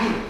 Amen.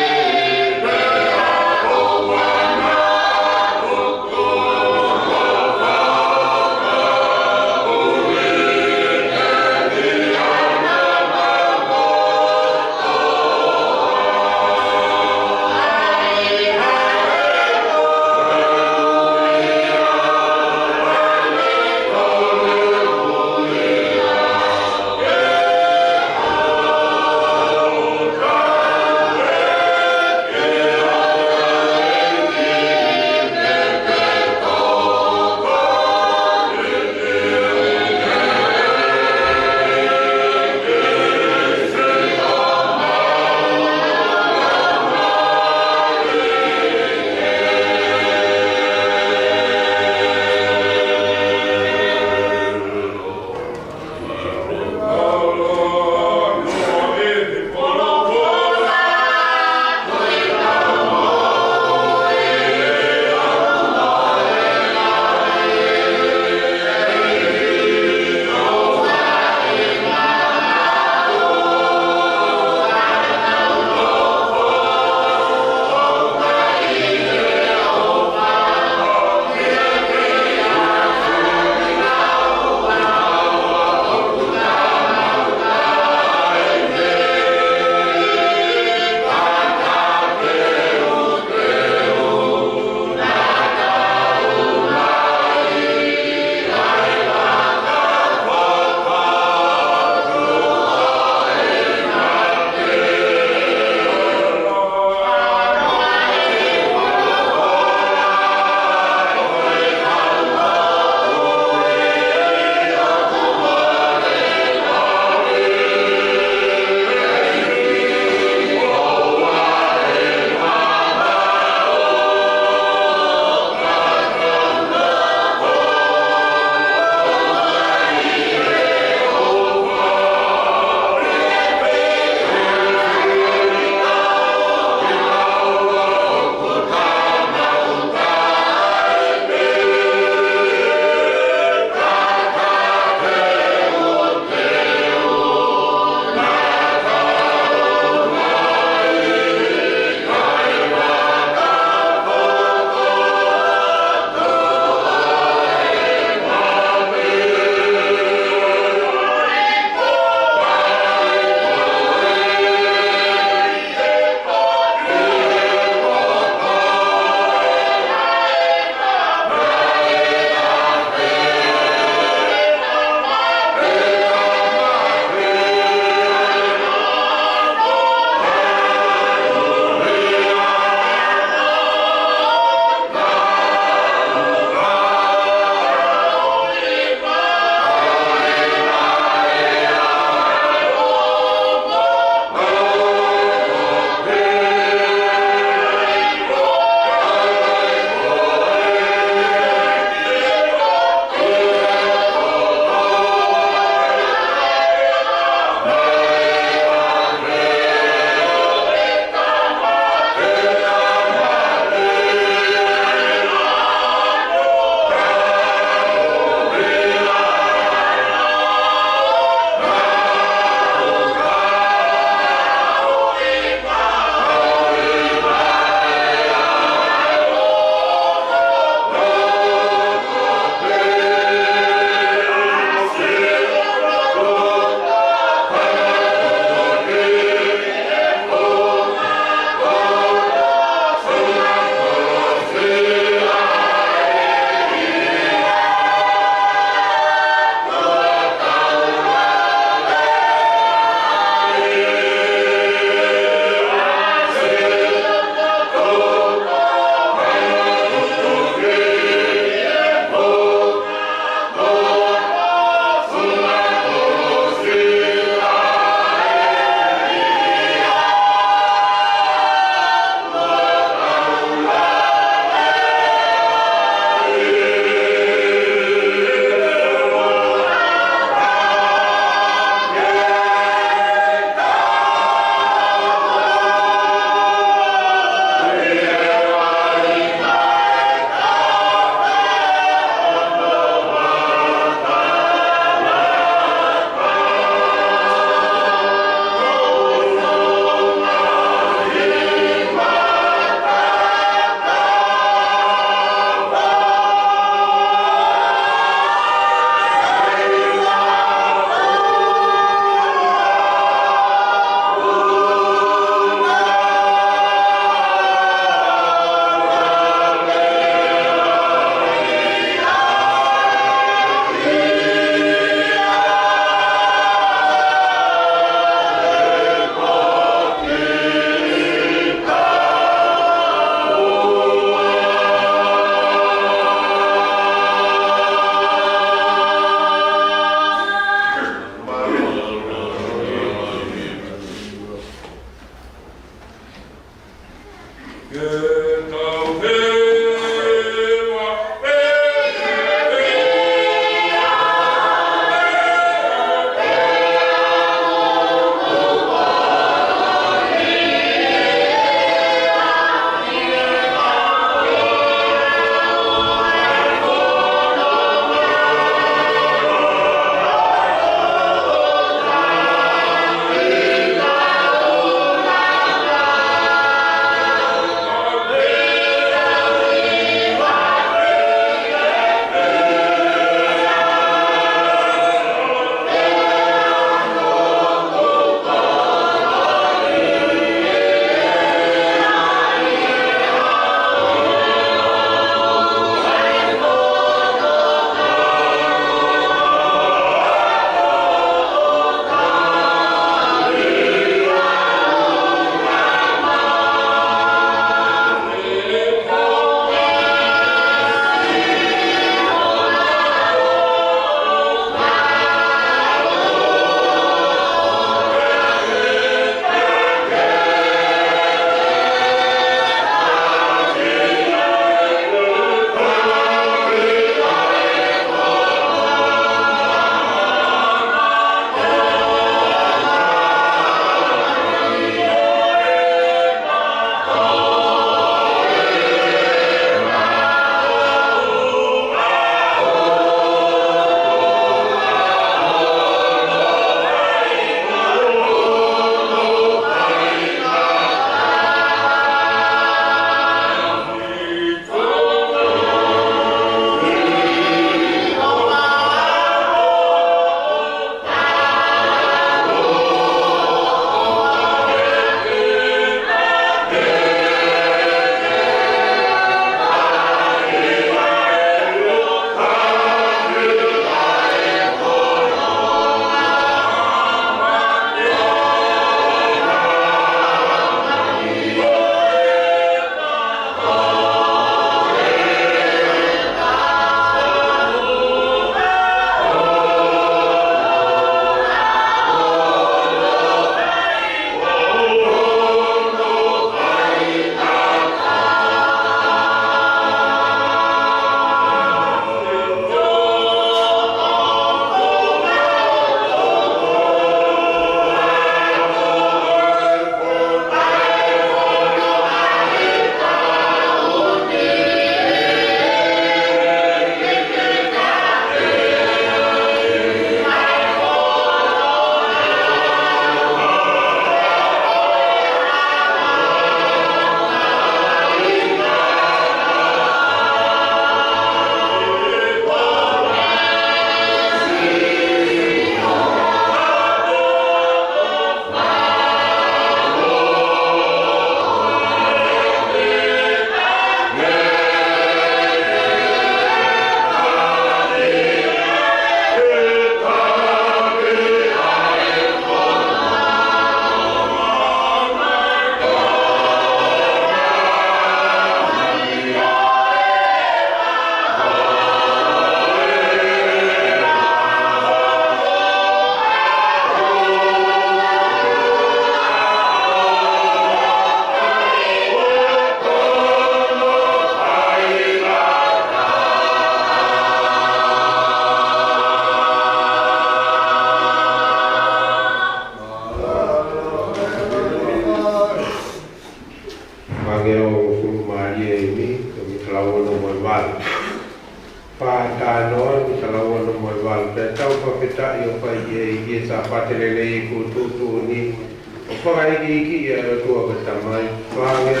Padanon kalau orang mewal tahu apa kita yang pergi dia sahabat lele ikut tu ni apa lagi ya tu apa tamai panggil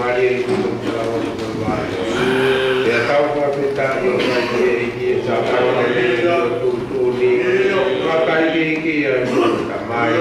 mari ikut kalau orang mewal dia tahu apa kita yang pergi dia sahabat lele ikut tu ni apa lagi ya tamai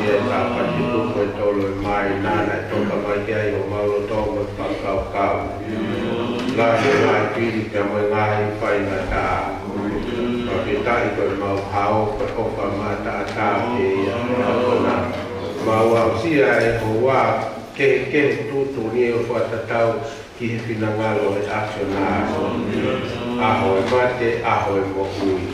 ia sa pati tuku e tolo e mai nana e toka mai kia i o maulo tonga whakau kau. Lahi ngai piri pia mai ngai whai na tā. Pakitai koe mau hao koe oka ma ta ta ke ia kona. Mau au sia e ho wā ke tutu ni o whatatau ki he pinangalo e aksionāso. Aho e mate, aho e mo ui.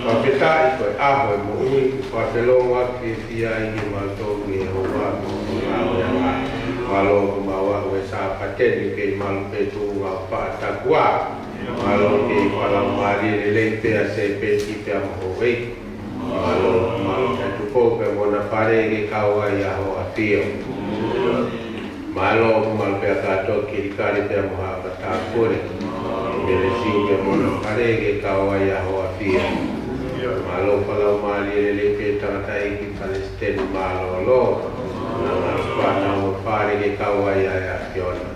Pakitai koe aho e mo ui, whapelonga ki e pia i ki mātou ni e ho wā mau e ngā. Malo mau au e sa pateni ke malu pe tu ngā whātakua. Malo ke whala maari le leite a se pe ki pe amaho wei. Malo ke tuko pe mona pare ke kaua i aho a tio. Malo pe a kato ki rikari pe amaha kata kore. Mele siu pe mona pare ke kaua i aho a tio. Malo whala maari le leite tangata i ki Palestine malo lo. Nanga mo pare ke kaua i a fiona.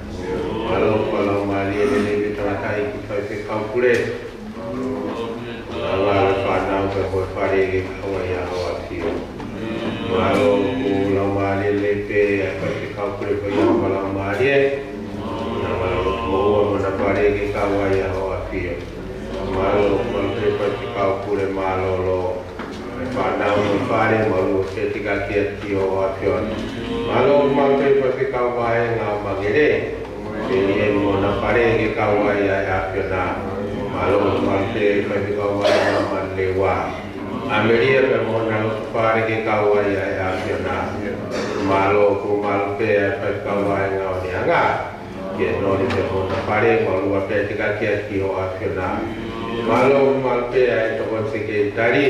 Malo whala maari le leite tangata i ki whai pe kaukure. Nanga whanau pe hoi whare ke kaua i a hoa tio. Malo ku lau maari le pe a whai pe kaukure pe i a whala maari e. Nanga moua mana whare ke kaua i a hoa tio. Malo pe whai pe kaukure malo lo. Whanau mo whare malu ke tika kia tio a fiona. Malo pe whai pe kaua e ngā magere. Ele mona pare ke kaua i a fiona. Malo pe whai pe kaua e ngā manlewa. Ameria pe mona pare ke kaua i a fiona. Malo pe whai pe kaua e ngā onianga. Ke nori pe mona pare malu pe tika kia tio a fiona. Malo pe e toko se ke tari.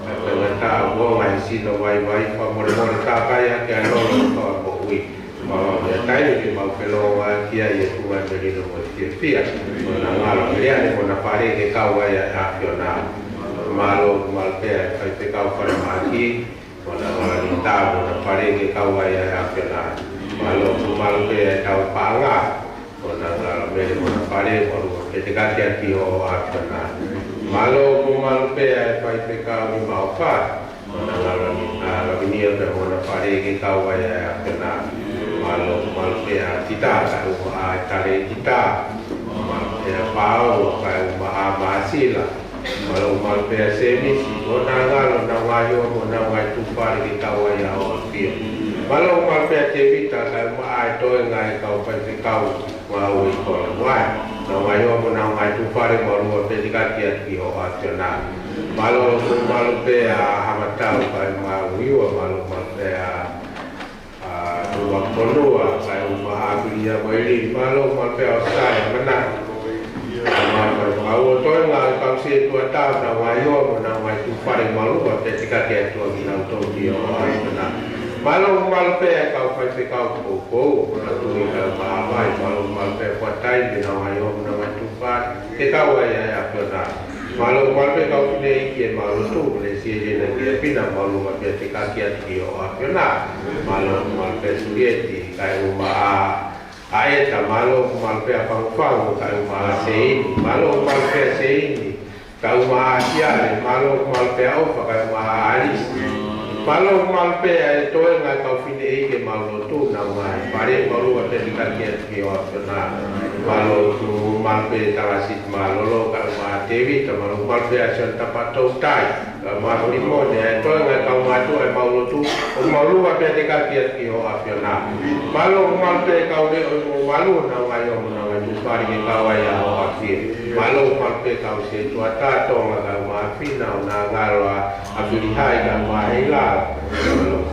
Pe ngata wonga i sino wai whamore ka kaya ke anolo toa po ui. Mau ya tayo ki mau pelonga kia i tunga merino mo kia pia. Mona ngalo meriane mona pare ke kaua i a fiona. Malo pe whai pe kau whare maki. Mona ngalo ni tā mona pare ke kaua i a fiona. Malo pe tau panga. Mona ngalo mere mona pare maru ke te katia ki o a fiona. Malo pe whai pe kau ni mau wha. Mona ngalo ni laginia pe mona pare ke kaua i a fiona. Malo pe a tita ka a tare tita. Malo pe a pao ka a maasila. Malo pe a semisi. Mona ngalo na wayo mona wai tupare ke kaua i a o pia. Malo pe a te vita ka a toe ngai kau pa te kau wa ui kola wai. Na wayo mona wai tupare malu pe te katia ki o a fiona. Malo pe a hamatau ka ma uiwa malo pe a tua konua kai uma agulia wairi malo pe a sai mana. Mau toi ngā kau se tua tau na wayo mona wai tupare malu pe te katia tua ki nau toki o a fiona. Malo pe kau whai pe kau kou mona tui ka maawai malo pe whatai bina wayo mona wai tupare ke kau ai a fiona. Malo pe kau pine iki e malo tu le si e jena ki e pina malo pe te kakia ki o a fiona. Malo pe surieti kai uma a eta malo pe a whangwhangu kai uma a seini. Malo pe a seini kai uma a siare. Malo pe a ofa kai uma a arisi. Malo pe e toe ngai kau fine ike malo tu na ngai. Pare malo pe te kakia ki o a fiona. Malo pe tarasit malo lo kai uma a tevita. Malo pe a santa patou tai. Malo limone e toe ngai kau matu e malo tu. O malo pe te kakia ki o a fiona. Malo pe kau le o malo na ngai o na ngai tu pari ke kau ai a o a fiona. Malo pe kau se tua tatonga kai uma a fina o na ngaro a whirihai kai uma a heila.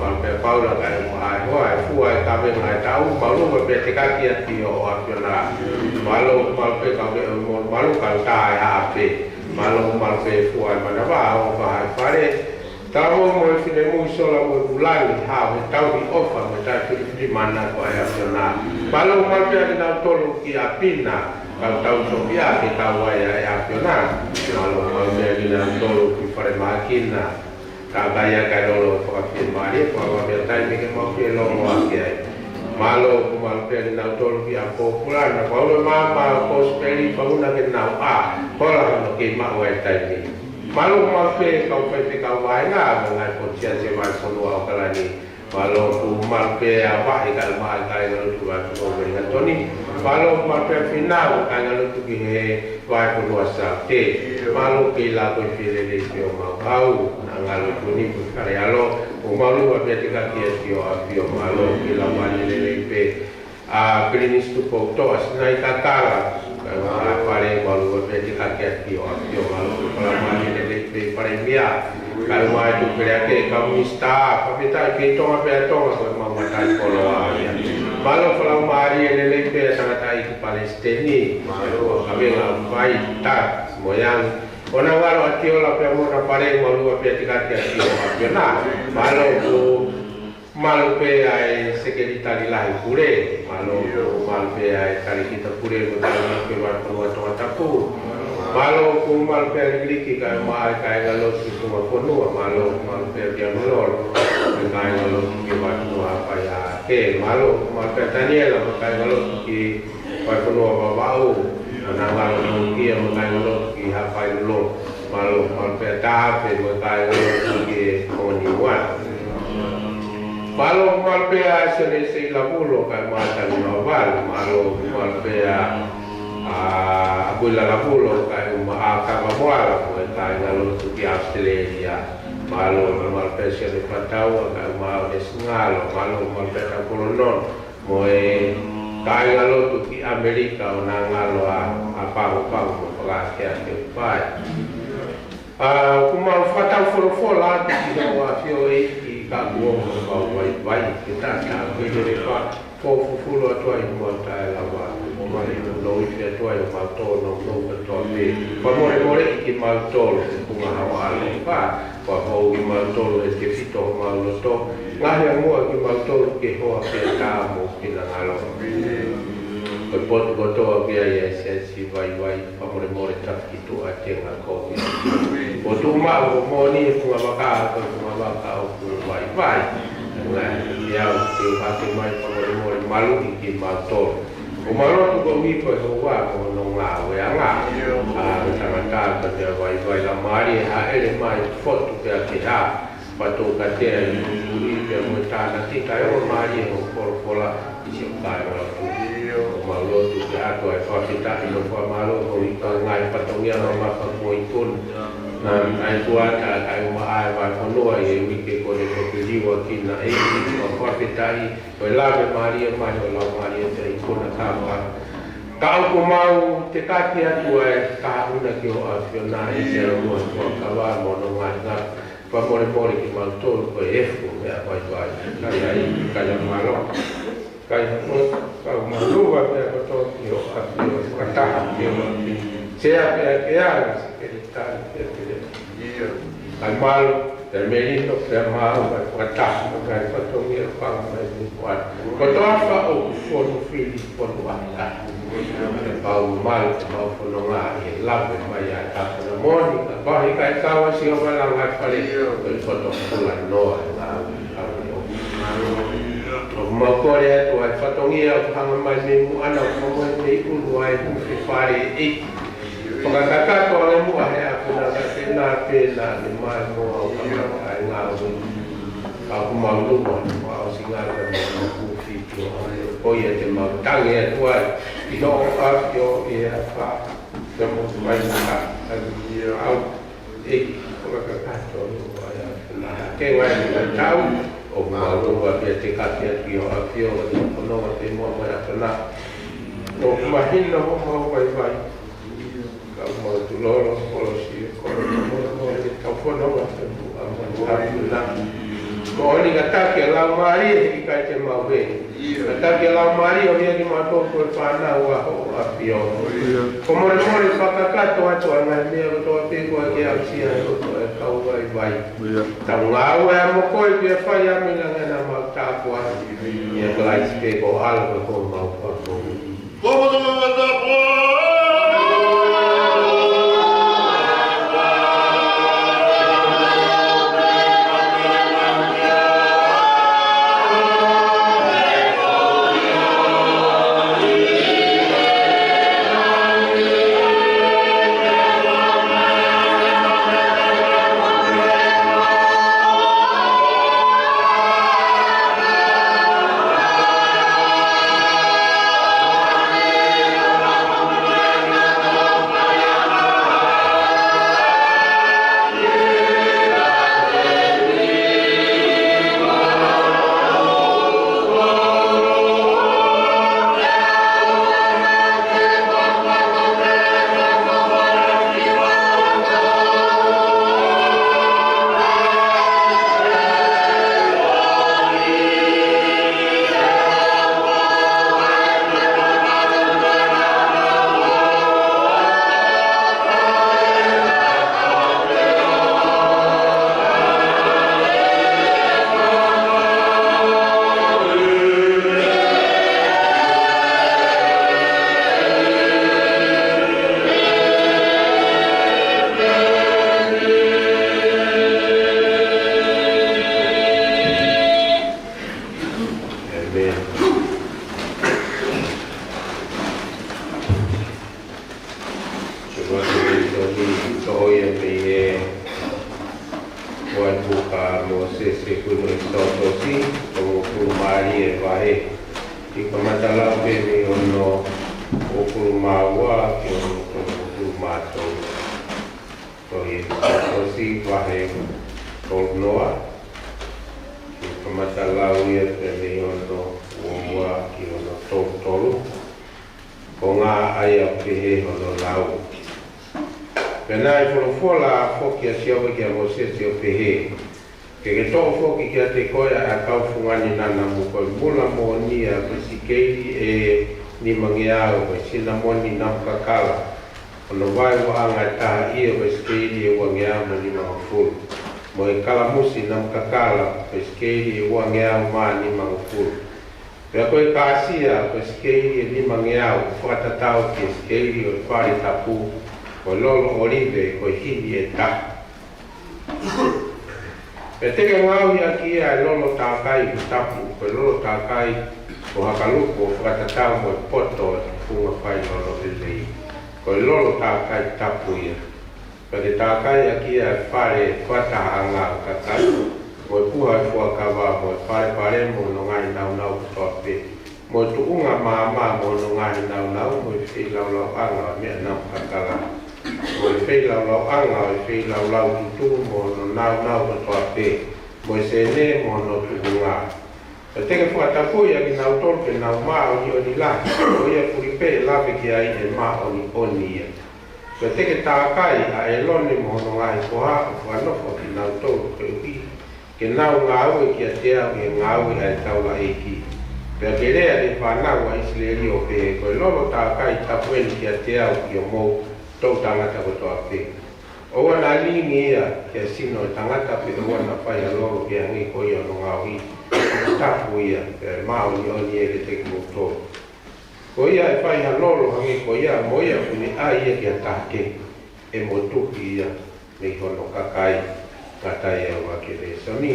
Malo pe paula kai uma a hoa e fua e kawe ngai tau. Malo pe te kakia ki o a fiona. Malo pe kau le o malo kau tae a pe. Malo pe fua e manawa o whahai whare. Tau mo e fine mui sola mo e ulani hao e tau di ofa me tai whiri mana ko e a fiona. Malo pe a ki nau tolu ki a pina. Kau sopia ke kau ai a fiona. Malo pe a ki nau tolu ki whare makina. Ka gaya kai lolo whakawhi maari. Whakawhi a tai me ke mawhi e longo ake ai. Malo pe a ki nau tolu ki a populana. Paulo mama kosperi pauna ke nau a. Kola hano ke mau e tai me. Malu malpe kau pe kau vai nga ngai pon sia se vai solo au kala ni malu ku malpe apa ikan mai kai ngalu tu vai solo ngai toni malu malpe final kai ngalu tu ki he vai pon wasa te malu ki la ko file le tio ma au ngalu tu ni ku kare alo o malu wa pe tika ki tio a tio malu ki la mani le pe a grinis tu po to asnai kakala pare malu pe tika ki tio a tio malu la mani para enviar kalau mau itu berarti kamu mista kapita kita apa itu kalau mau matai poloa ya malu kalau mari lele pe sangat itu Palestina malu kami nggak baik tak moyang orang baru hati orang pe mau rapare malu apa tiga hati orang na malu pe ai sekretari lain pure malu pe ai kali kita pure betul pe baru tuan tapu malu kumal pergi kai mai kai galo tu kono malu per dia molor kai galo ki batu apa ya ke malu mal petania la kai galo ki kono bau ana galo ki kai galo ki apa lo malu mal peta pe kai galo ki koni wan malu mal pe asere se la bulo kai mata no val malu mal pe abuela la pulo kai akama moala kai ngalo tu ki Australia malo mal pesce de patau kai mal de ngalo malo mal peta kolonon moe kai ngalo tu ki Amerika ona ngalo apa pa ke pai kuma fatau fola ki wa fio ki ka go vai kita ka ko de pa fulo to ai mo ta la wa mai no i te toa o malto no to me pa more ki malto ku nga hawale pa pa ho ki malto e ke fito malto nga he mo ki malto ke ho pe ta mo ki na ngalo o pot goto ki ai si vai pa more ta ki tu a te nga ko o tu ma mo ni ku ma ka ko ma ka o ku vai nga ya ki pa te mai pa more malu ki malto o malo tu ko mi ko so wa ko no nga we nga tanga ka ka te vai la mari ha ele mai foto ke ati ha pa to ka te uri pe mo ta na ti ka o mari o la si ka o malo tu ke ato e fa ta no fa malo o i ka ngai pa to ngia no ma pa mo i kun na ai tua ta ai ma ai va ko no ai wi ke ko le ko ki wa ki na e ko fa ta i o la be mari o mai o la mari te i ko na ka ma ka ko mau te ka ki atu e ka una ki o afiona e te mo ko ka va mo no mai na pa mo ki ma to ko e fu me a vai ka ai ka ya malo ka mo ka ma lu va pe ko to ki o afio ka ta ki o se a pe ke a al malo del merito per malo per quattro per fatto mio fa di quattro quando fa o sono figli por guarda fa un mal ma non ha il lago mai a capo da monica poi kai kawa si o la mai fare il fatto con la no ma poi tu hai fatto mio fa mai mi ana come dei un guai un fare e pagkakatato ang mo ay ako natin ni mo ay nga ako maglumo ako singal na kufito o yan yung magtangi at wal inoong yo pa mo may naka pagkakatato ay kaya nga tao o maglumo at yatikatiat yo apyo at puno at mo na o mahin na mo maway mau tu loro polosi mau kita fono alhamdulillah mau ni kata ke la mari kita te mau be kata ke la mari o dia di mato ko pana wa apio como no pakaka to ato na me to pe ko ke apsia to ka vai ta ngawa mo ko ke fa ya me na na ma ta ko ya glai pe ko algo ko mau ko como no me da mari e vahe. I ka matalau pe mi ono o kuru maua ki ono kuru mātou. So i ka si vahe tol noa. I ka matalau ia pe mi ono ua ki ono tol tolu. Ko ngā aia pehe ono lau. Pena e wholofola foki a siawa ki a mosesi o pehe. Ke tō foki ki a te koia a kauwhungani nana mo koe mula mo nia pisi keiri e ni mangiao koe sina moni namkakala. Ono vai wa anga e taha ia pisi keiri e wangiao mo ni mangafuru. Mo e kalamusi namkakala pisi keiri e wangiao ma ni mangafuru. Pea koe kāsia pisi keiri e ni mangiao whatatau pisi keiri o whare tapu koe lolo orive koe hini e tapu. Pe teke ngau ia ki a lolo tākai ki tapu, koe lolo tākai ko hakaluko o whakatatau mo e poto e funga whai lolo lelei. Koe lolo tākai tapu ia. Pe te tākai a ki a whare whatahanga o kakai, mo e puha e fuakawa, mo e whare mo no ngai nau nau kutoa pe. Mo e tuunga maa mo no ngai nau nau, mo e whi lau anga mea nau kakala. Mo e whei lau anga o e whei lau tutu mo no nau o toa pe. Mo e sene mo no tuku ngā. E teke whakatapui a ki nau tolke nau maa o ni o ni la. O ia puripe lawe ki ai e maa o ni oni ia. E teke tākai a e lone mo no ngā i koha o whanofo ki nau tolke ui. Ke nau ngā ue ki a te au e ngā ue a e taula e ki. Pea ke rea de whanau a Isleri o pe koe lolo tākai tapueni ki a te au i o mou tau tangata ko toa pe. O wana lingi ia kia sino e tangata pe o wana whai a loro ki a ngi ko ia no ngau i. Tapu ia, pe mao ni oni e ke te ki moto. Ko ia e whai a loro hangi ko ia mo ia kuni a ia ki a tāke. E mo tuki ia me hono kakai katai e wake re sami.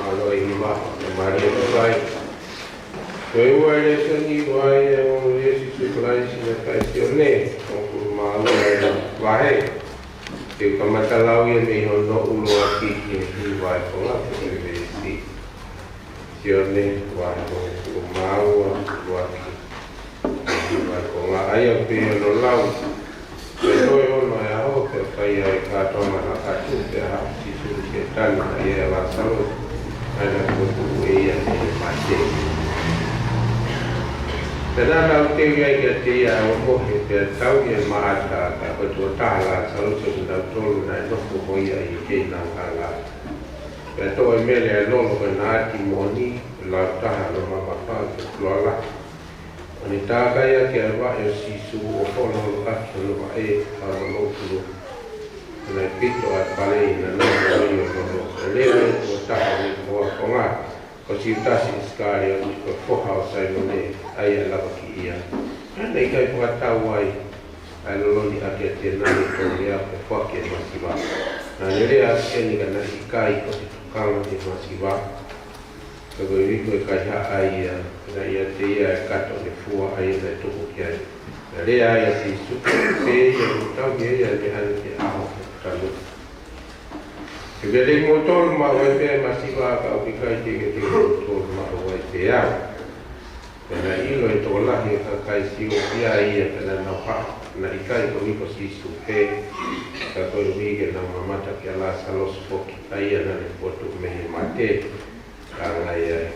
malo i ma Maria Vai. Koe ua e sani wai e o Yesu se kulai si na kai si o ne o kuru malo e wahe. Te kamatalau ia me ho no ulo a kiki i wai konga te me si. Si o ne wai o kuru malo a kuru a ki. Wai konga aia pe no lau. Te toi ono e aho te whai ai kātonga na katu te hao si suru ke tani na ia la salo. Aina kutu e ia te mate. Te nana o te iai kia te ia o kohe te tau ia maata ka koe taha la salo se kuna tolu na e noko hoia i ke nanga la. Te toi mele e lolo e na ati moni la taha no mama paa ke kuala. Ani tāka ia ke awa e sisu o kono o atu no wa e a no kuru. Na e pito a pale i na nana o i o no. E leo e o taha ni moa konga. Ko si utasi iskari o ko foha o sai no ne ai a lava ki ia. Ana i kai whakatau ai ai loloni ake te nani tōni a ko whake masiwa. Nā nere a skeni ka na i kai ko te tukanga te masiwa. Ka koe riku e kai ha ai ia na ia te ia e kato ne fua ai na e tuku ki ai. Na rea ai a si suku te ia utau ki ia ne ane te aho talu. Te vele mo tolu ma wai pe masiwa ka au ki kai te ke tolu ma wai te au. Pena ilo e tō lahi ka kai si o pia ia pena nau ha. Na i kai ko niko si su pe. Ka koe wige na mamata ki ala salos poki. Aia na ne potu mehe mate. Ka ngai ai.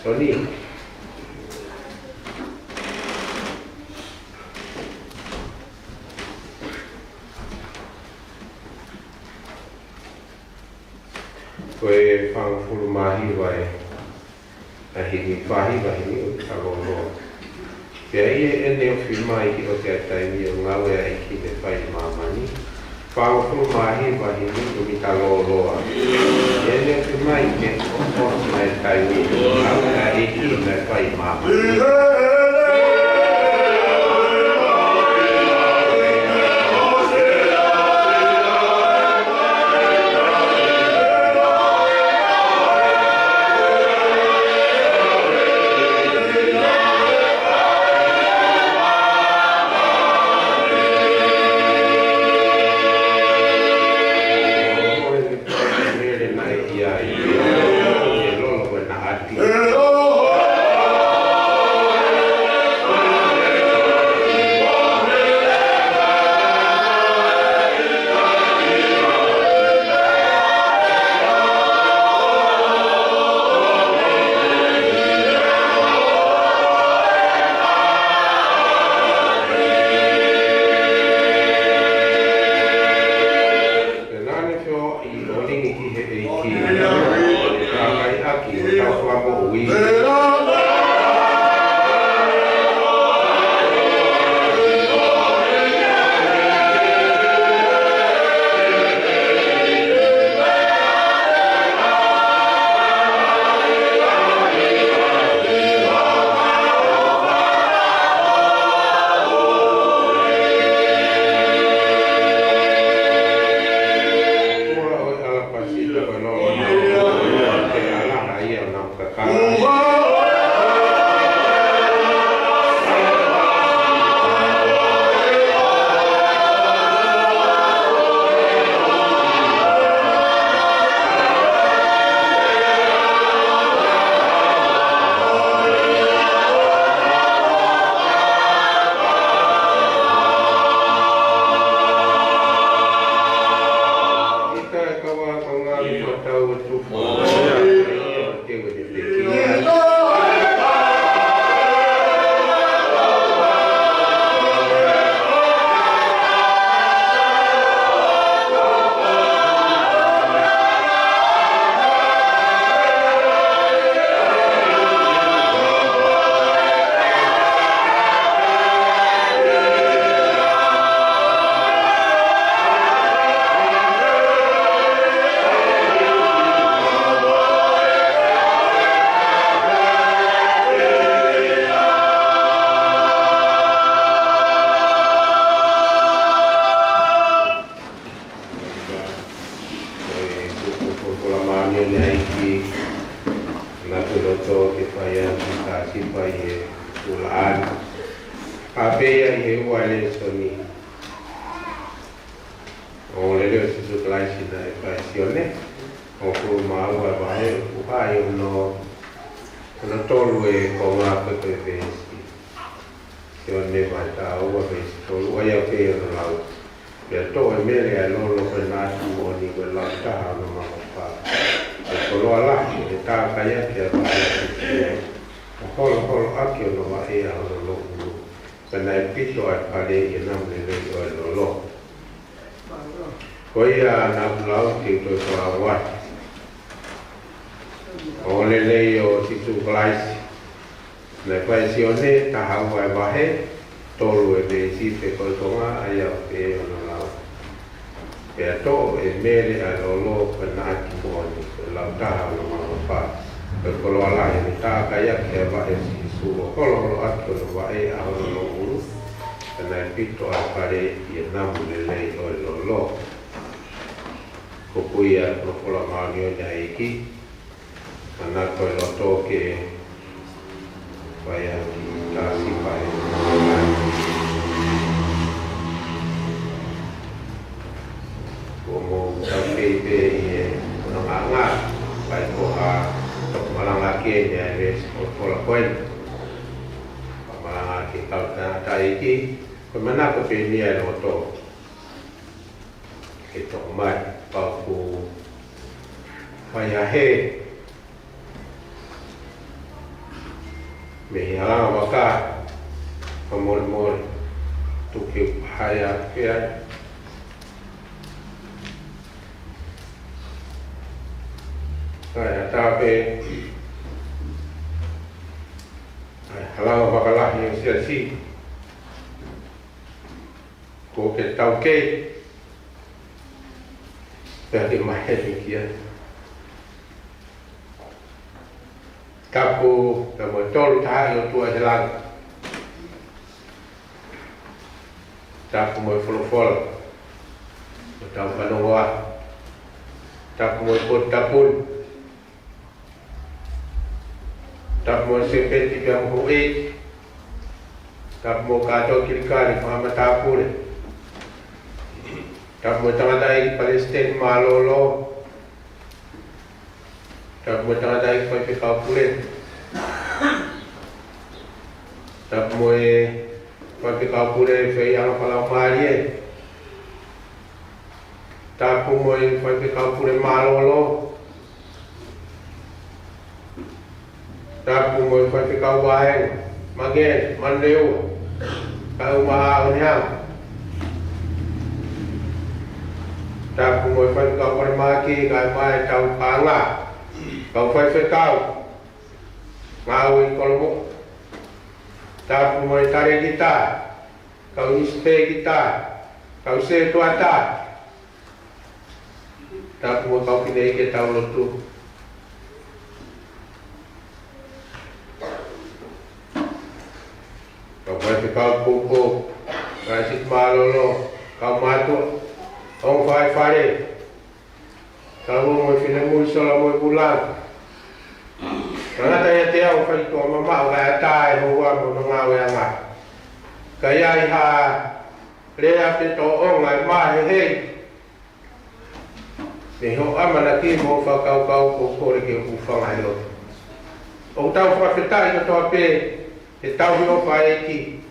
Soni. Koe whangafuru mahi wai a hini whahiwa hini o te aronoa. Pea ie e neo whimai ki o te ataimi o ngawe a iki me whai mamani. Whangafuru mahi wa hini o mi taloloa. E neo whimai ke o tosi na ataimi o ngawe a iki me whai mamani. maunyo ni aiki na tuloto ke paya kita sipai he ulaan apeya he wale soni o le le su classe na equazione o ko maua vai o hai no tolu e ko ma pe vesi ke ne vai ta o vesi tolu ai a pe no lau pe to e mele a lolo pe na tu o ni ko la ta no ma pa ko lo ala ke ta ka ya ke ba holo aki no va e a lo pe na pito a pare e na me le lo ko ia na lau ke to so wa o le o titu classe le equazione ta hawa va he tolu e be si pe ko tonga ai a pe no la pe to e mele a lo pe na ti mo ni la ta no ma fa pe ko lo ala ni ta ka ya ke va e si su ko lo atto no va e a lo uru na pito a pare e na mu le o lo ko kuia no ko la ma ni o dai ki ana ko lo to ke vai a ta si vai como tapepe e no anga vai ko a malanga ke ya res ko la koen malanga ke ta ta iki ko mana ko pe ni no to ke to mai pa ku vai a he me ala waka mol tu ke haya ke ai tape ai ala waka la ni si ko ke tau ke pe mai he kia kapu ta mo tolu ta yo tua jalan ta mo folo ta panoa ta mo tapun ta mo sepeti ka mo e ta mo ka to kirikari ma tapun ta mo tangadai Palestine malolo tak mo tangadai ko pe ka pule tak mo ko pe ka pule fe yang pala marie tak mo ko pe ka pule malolo tak mo ko pe ka wae magen mandeu ka uma onya tak mo ko pe ka pule maki ka mai tau panga kau fai kau ngau i kolmo ta mo tare kita kau iste kita kau se tuata ta mo kau pinai ke tau lotu kau fai kau popo kasih malolo kau matu ong fai fare kau mo fina mo sala mo bulan karena tanya tiang fai to mama ga tai ho wa mo nga wa nga kaya iha le ate to ong ai ma he ni ho amana ki mo fa kau ko ko ke ku fa ngai lo o tau fa fita i to pe e tau ho fa ki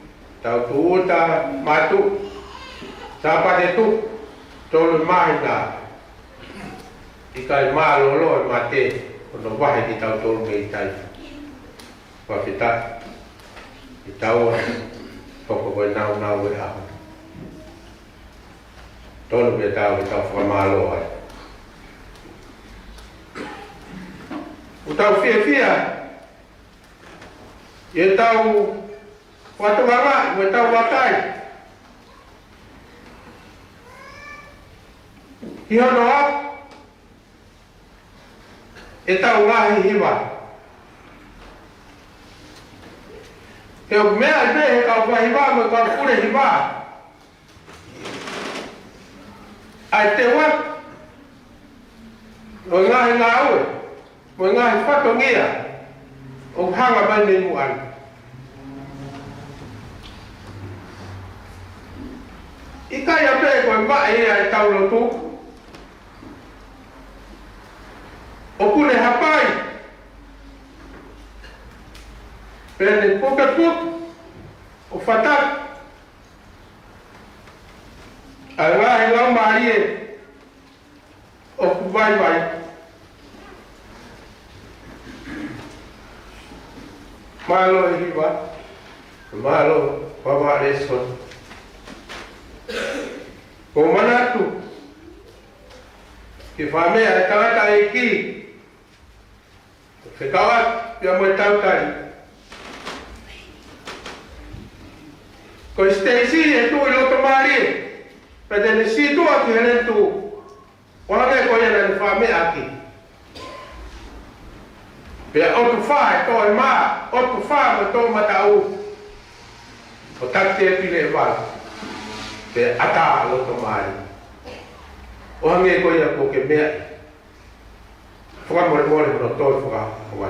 tau tu ta matu sapa de tu tolu mai na ikai malo lo mate no vai ki tau tolu me tai fa fita i tau ko ko na we ha tolu be tau fa malo ai o tau fia e tau watu mama we tau wakai hiano e tau ngahi hiwa e o mea i behe kau wahiwa me kau kure hiwa ai te wat o ngahi ngā ue, o ngahi whatongia, o hanga mai nei muan. I kai a pē koe mai ea e taulo tū. O kune hapai. Pēne puka puk, o whatak. A ngahi ngau maari e, o kuwai wai. Malo e hiwa, malo wawa reson. Ko manatu, ki whamea e tangata e ki, whekawat pia moe tautari. Ko Stacy e tui loto maari e, pete ne si tua ki hene tu, wana ko yana ni whamea ki. Pea otu whae to e maa, otu whae ma to matau, o takte e pile e wala. Pe ata loto mai. O hange ko ia ko ke mea. Foka mo no to foka wa.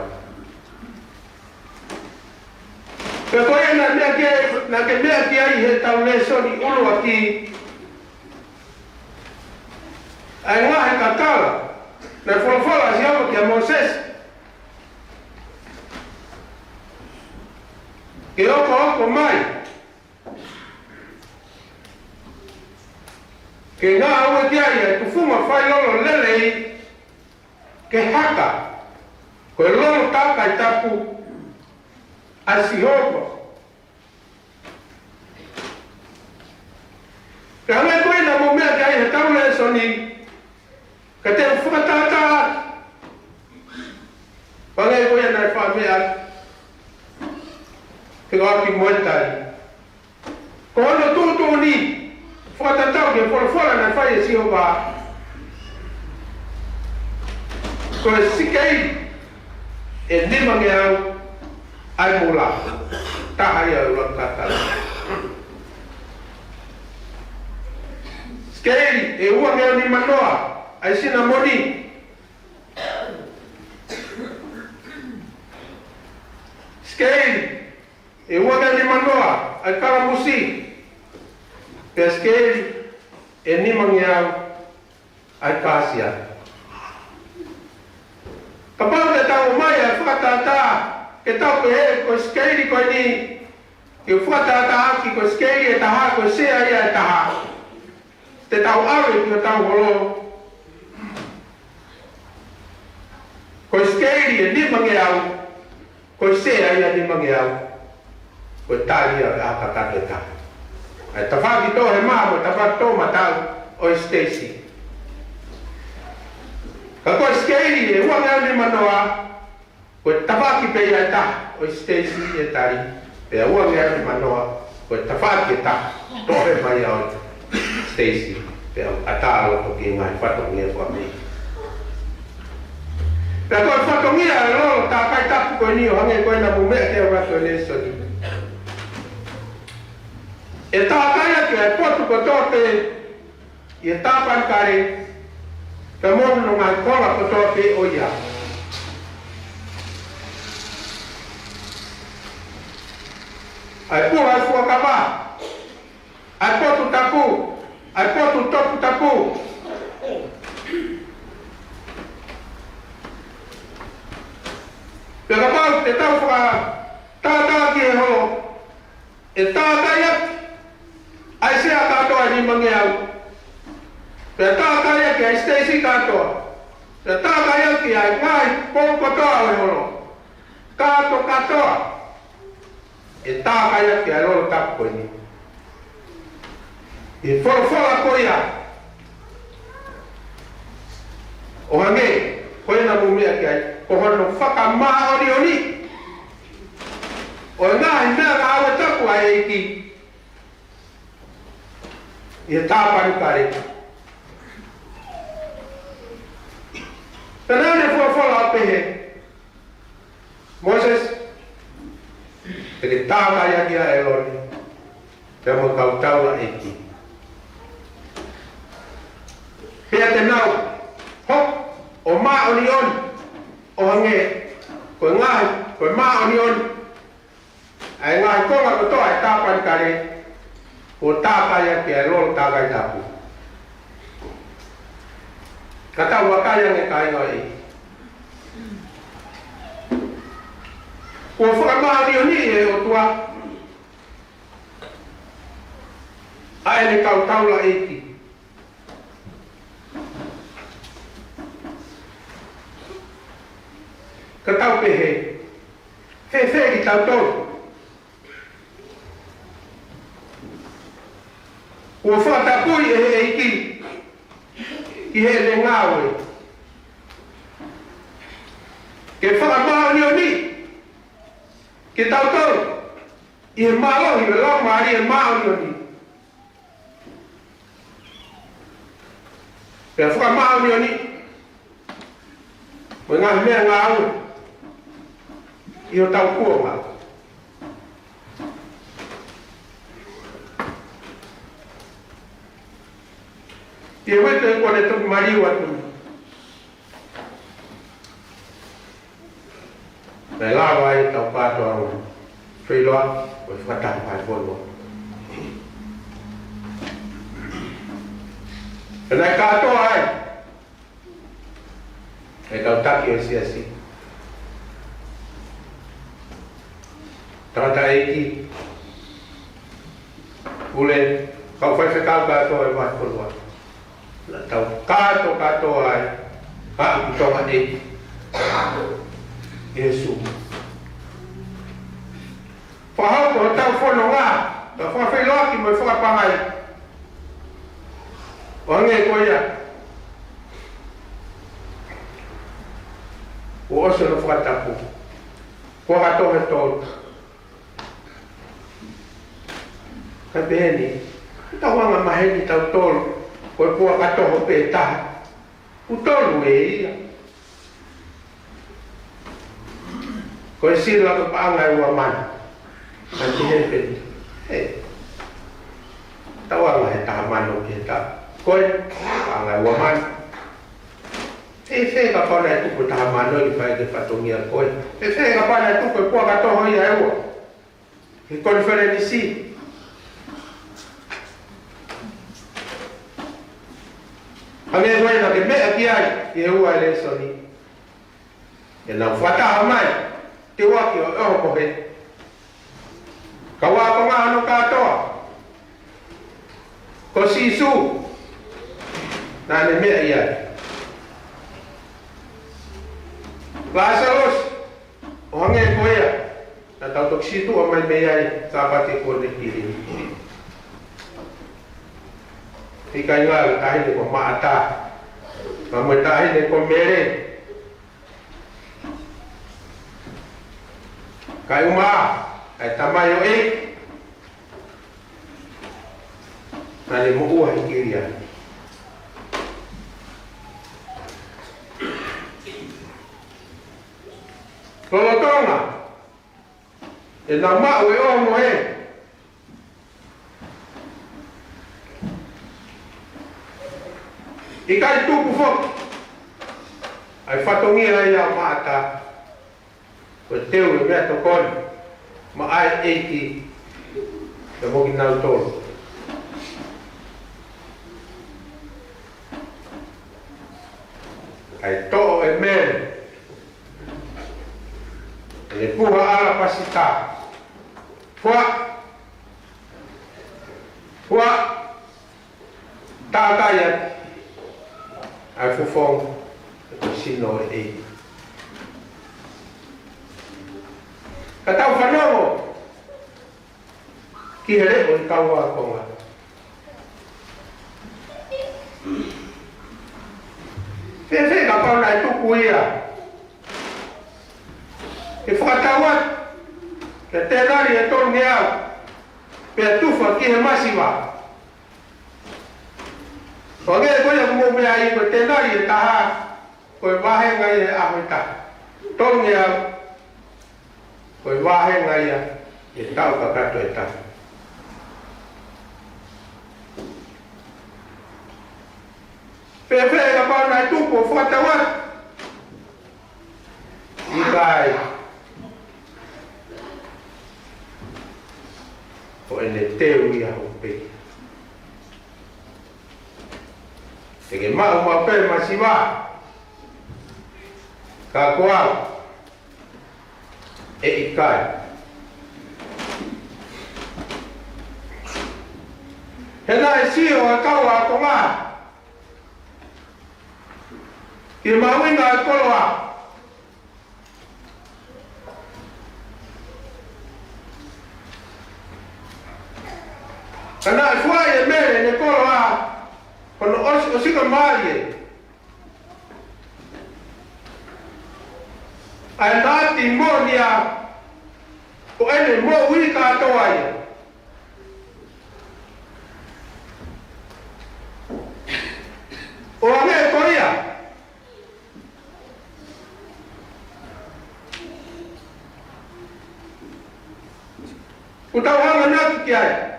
Pe ko ia na ke mea ki ai he tau le soni ulu aki. Ai ngā he katala. Na fola si apa ki a Moses. Ke oko mai. Ke ngā aua kia ia, tu funga whai lolo lelei ke haka. Koe lolo taka i tapu a sihopa. Ke hangai koe na mo mea kia i he taule e soni, ka te whakatata ati. Pangai koe na i wha mea ke waki moetari. Ko hono tūtū ni, whakatatau ke whora na whai e siho wā. Ko e sikei e nimange au ai mula. Tahai au lakatara. Sikei e uange au ni manoa ai sina moni. Sikei e uange au ni manoa ai karamusi. Peskeri e nimangi au ai kāsia. Ka pau te tau mai a whakatata ke tau pe he ko skeri koe ni ke whakatata aki ko skeri e taha ko sea ia e taha. Te tau awe ki o tau holo. Ko skeri e nimangi au ko sea ia nimangi au ko tali a haka taha. Ai tawhaki tō he maa mo tawhaki tō matau o Stacy. Ka koe skeiri e uange au ni manoa, koe tawhaki pe ia e taha o Stacy e tari. Pea uange au ni manoa, koe tawhaki e taha tō he mai au Stacy. Pea atalo ko ki ngai whatongia whami. Pea koe whatongia e lolo tā kai tapu koe ni o hange koe na mumea te au rato e lesoni. E tākaya ki ai potu ko tōte i e tāpan kare ka monu no ngai kola ko tōte o ia. Ai pura ai fuakama, ai potu tapu, ai potu topu tapu. Peka pau te tau whaka tātā ki e ho, e tākaya ai sea katoa ni mangi au. Pea tākaya ki ai Stacy katoa. Pea tākaya ki ai ngai pōkotoa o holo. Kato katoa. E tākaya ki ai lolo tapu koe ni. E whora koia. O hange, koe na mumea ki ai. O hono whakamaa ori oni. O ngai mea ka awe tapu ai eiki. E tāpani kare. Tēnā ne whawhala a pehe. Moses, te ke tākai aki a e loni. Te mo kautaura eki. Pea te nau, hop, o ma o ni on o hange ko ngai ko ma o ni on ai ngai ko ma to ai ta pa kare o ta ka ya ke ro ta ka ta pu kata wa ka ya nge kai ngai ko fa ma ni ni e o tua ai le kau tau la eti ka tau pehe fe ki tau tau ua whakatapui e iki ki he le ngāwe ke whakamao ni o ni ke tau tau i he malo i le lau maari e mao ni o ni ke whakamao ni o ni mo ngā mea ngā au i o tau kua ngā. Te wete kone tuku mariu atu. Nei lawa ai tau katoa au whailoa o i whataha pai wholoa. E nei katoa ai. E tau taki o siasi. Tata eiki. Ule kau whaiwhekau katoa e pai wholoa. Tau kato ai ha ki tonga e Yesu whahau ko tau whono ngā ta whawhailoa ki mai whakapangai o hange ko ia o oso no whakatapu ko hato he tolu ka beheni tau wanga maheni tau tolu koe pua katoho pe taha. Utolu e ia. Koe sila ke paangai ua mana. Nanti hepeni. Hei. Tawanga he taha mano ki he taha. Koe paangai ua mana. Hei ka paana e tuku taha mano i whae ke patongia koe. Hei ka paana e tuku e pua katoho ia eua. He konferenisi. Hange koe na ke mea ki ai, i he ua ele soni. E nau whataha mai, te waki o eho kohe. Ka wako ngā ano katoa. Ko sisu, nā ne mea i ai. Lazarus, o hange koe ia, na tau tok situ o mai mea ai, sāpate kone kiri. Ika inga le tahine ko maata. Mamwe tahine ko mere. Kai uma, ai tamayo e. Nani mo ua hikiria. Tolotonga. E na mau e o mo e. I kai tupu fok. Ai whatongira ia maata. Ko teu e mea tokoni. Ma ai eiti. E moki nau tolu. Ai to'o e mere. E le puha ala pasita. Fua. Fua. Tātai ai fufong ko sino e ka tau whanongo ki here o i kaua konga Fe ka pauna e tuku ia e whakatauat ke tēnari e tonu nge au pe tufa ki he masiwa Koe koe mo mea I koe tēnari e taha, koe wāhenga I e ahoi ta. Tongi au, koe wāhenga ia e tau ka kato e taha. Whewhe ka pauna e tupu o whakatawat, kai o ene teu ia ho pe te ke ma o pe masiva ka koa e kai hena e si o kawa ko ma ki mawinga e koloa kana e fuai e mere ne koloa kono o sika mai ai nati monia o ene mo wi ka toai o ame koia utawanga natu kiai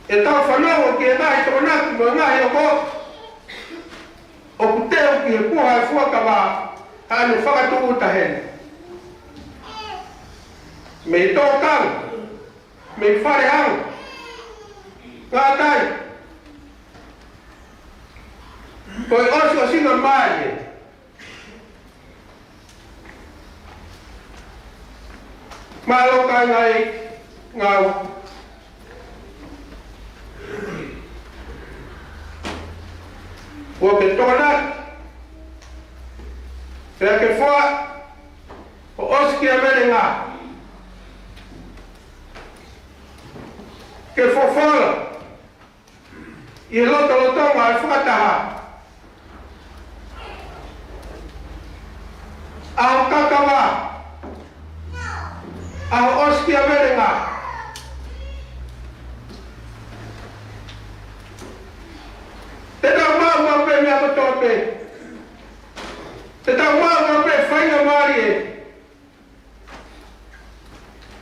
e tau whanau ki e nai tō natu mo ngai o ko o kuteo ki e puha e fuakawa anu whakatu utahen me i tō kau me i whare hau ngā tai ko e osu o singa mai e malo kai ngai ngau o ke tōna te ke fua o osu ki a mene ngā ke fofola i loto lotonga e whakataha aho kakawa aho osu ki a mene ngā te tau mau pe mea kotope te tau mau pe whainga maari e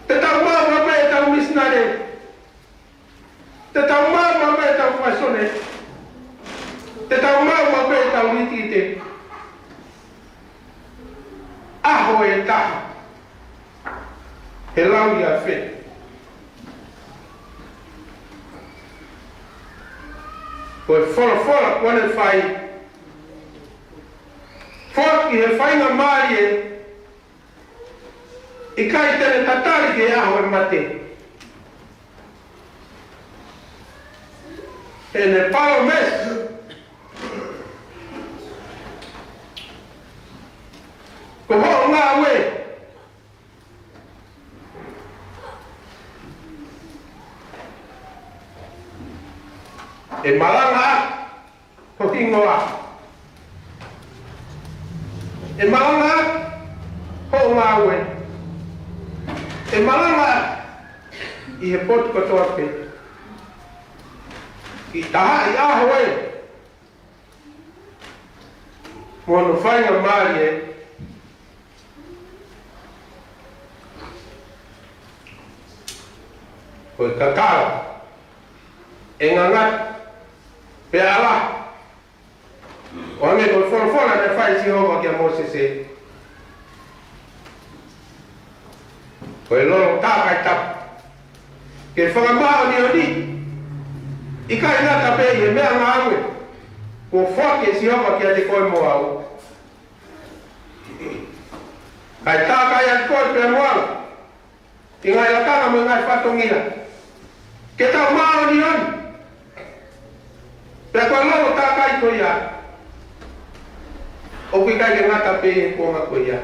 te tau mau pe tau misnare te tau mau pe tau whaisone te tau mau pe tau ritite aho e taha he lau ia whe ko e whola kone whai whoki he whainga maari e i kai tene tatari ke aho e mate e ne palo mes ko ho ngā we e malanga ko kingoa e malanga ko ngawe e malanga i he pot ko tope i taha i aho e mono whainga maari e ko i kakao e ngangat pe ala o ame ko fola ne fai si hova ki a Mosese ko e lolo taka i tap ke whakamao ni o ni i kai ngata pe i e mea ngā aue ko whake si hova ki a te koe mo au kai taka i a koe pe moala i ngai lakanga mo ngai whatongia ke tau mao ni oni pe ko lo ta kai ko ya o ki kai ngata pe ko nga ko ya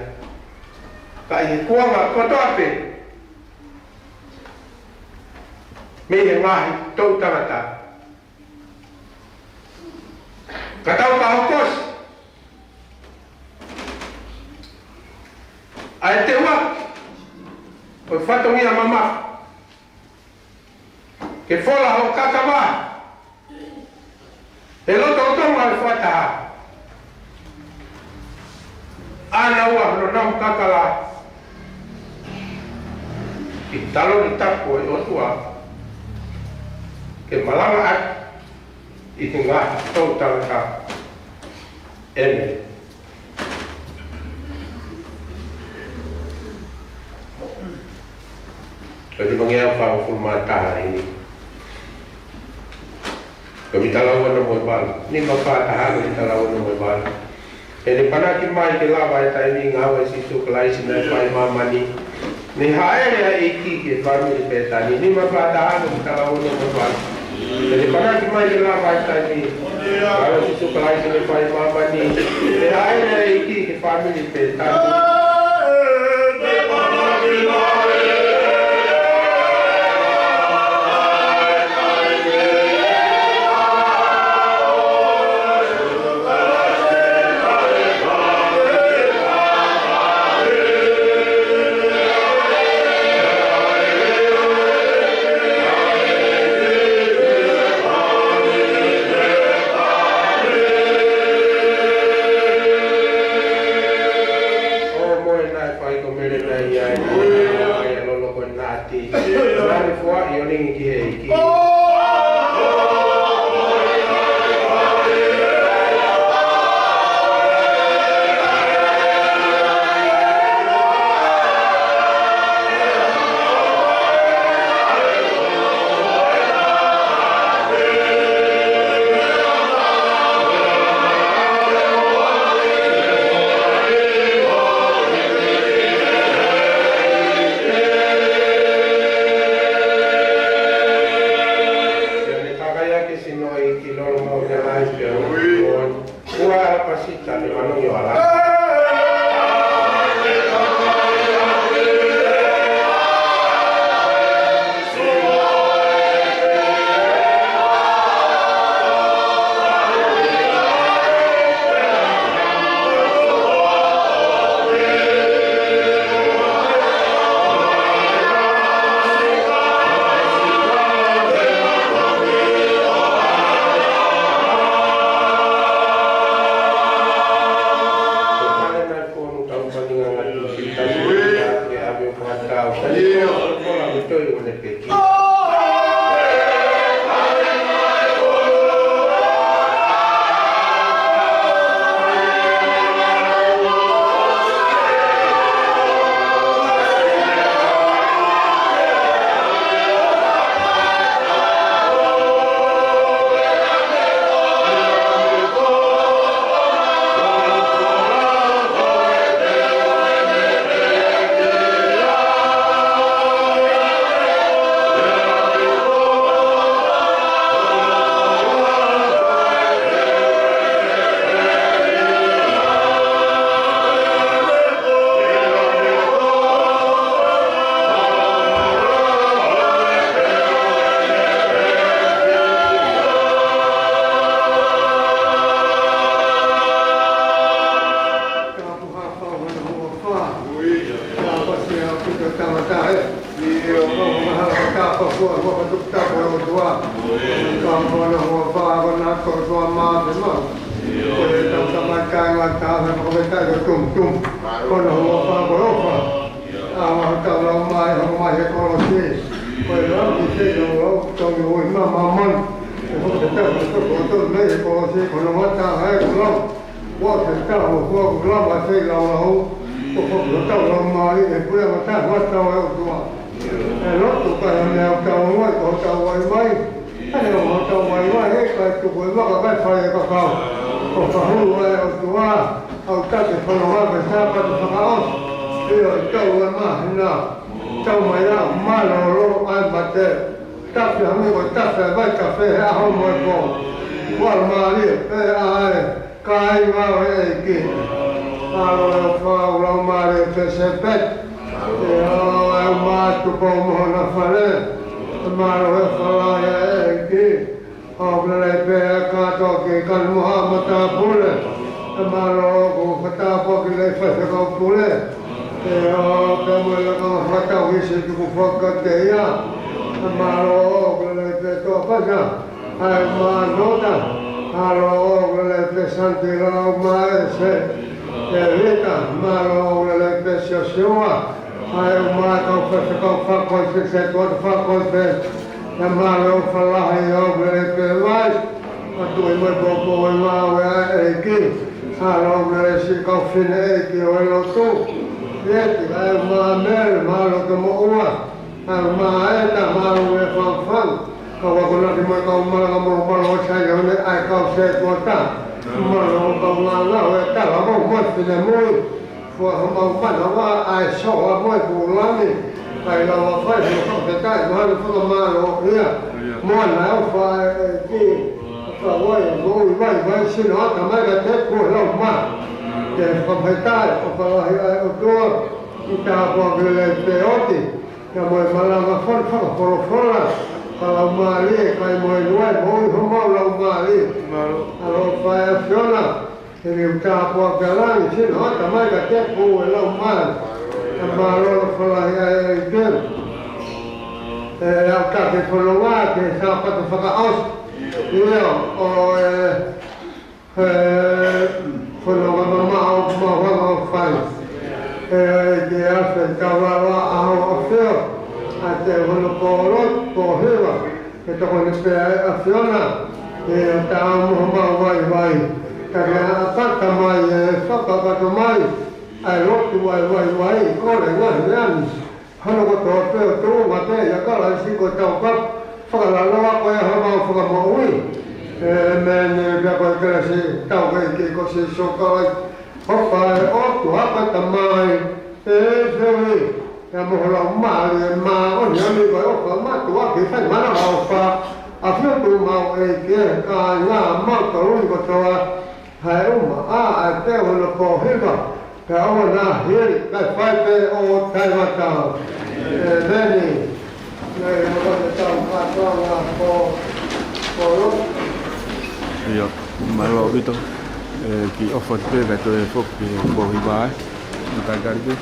kai ko nga ko to pe me ye ngai to ta ka tau ka hokos ai te wa o fato mia mama ke fola ho kakava e loto tonga e whata ana ua no nau kakala i talo ni tako e otua ke malanga at i te ngā tau tarata Amen. Jadi mengiap fang fulmata ini. Kami talawan na mo bal. Ni mapatahan kami talawan na mo bal. Jadi pada kimai kilawai taimi ngawai sisu kelai sinai pai mama ni. Ni haya ya iki ke family petani ni mapatahan kami talawan na mo bal. Jadi pada kimai kilawai taimi ngawai sisu kelai sinai pai mama ni. Ni haya ya iki ke family petani. allora si confine che ho tu niente ma me ma lo che mo ua ma è da ma lo è fan kalau kuna di mana kau malah mau saya ni ai kau saya kota malah kau malah kalau mau buat tidak mau mau pada ai soal mau pulang ni ai kalau apa kau kita malah kau malah ya mau nak apa ni kalau mau sini orang mana kita pulang mah jadi kita kalau kita buat lepeoti kalau malah kalau kalau mali kai moi luai moi homo lau mali kalau fai fiona ini uta po galang sin ho tamai ka te pu lau mal amaro fala ai ken au ka ke folonga ke sa pa te faka aus io o folonga ma au fai ke afa ka wa au feo até quando correu que tô com esse a fiona e tá vai cara a parte mais só para mais aí outro vai olha anos quando eu tô até já cara se que tá fala lá vai falar muito men já vai crescer tá que você só cara opa outro apa também é ya mohon ma o ya mi ko o ma tu wa ke sai ma na o fa a fio tu ma e ke ka ya ma ko ru ko to ha o ma a te o lo po he ba ka o na he ka fa te o tai ma ta bene mo ko ta ka to na po ro io ma lo vito chi offre per le foto po hi ba ta garbi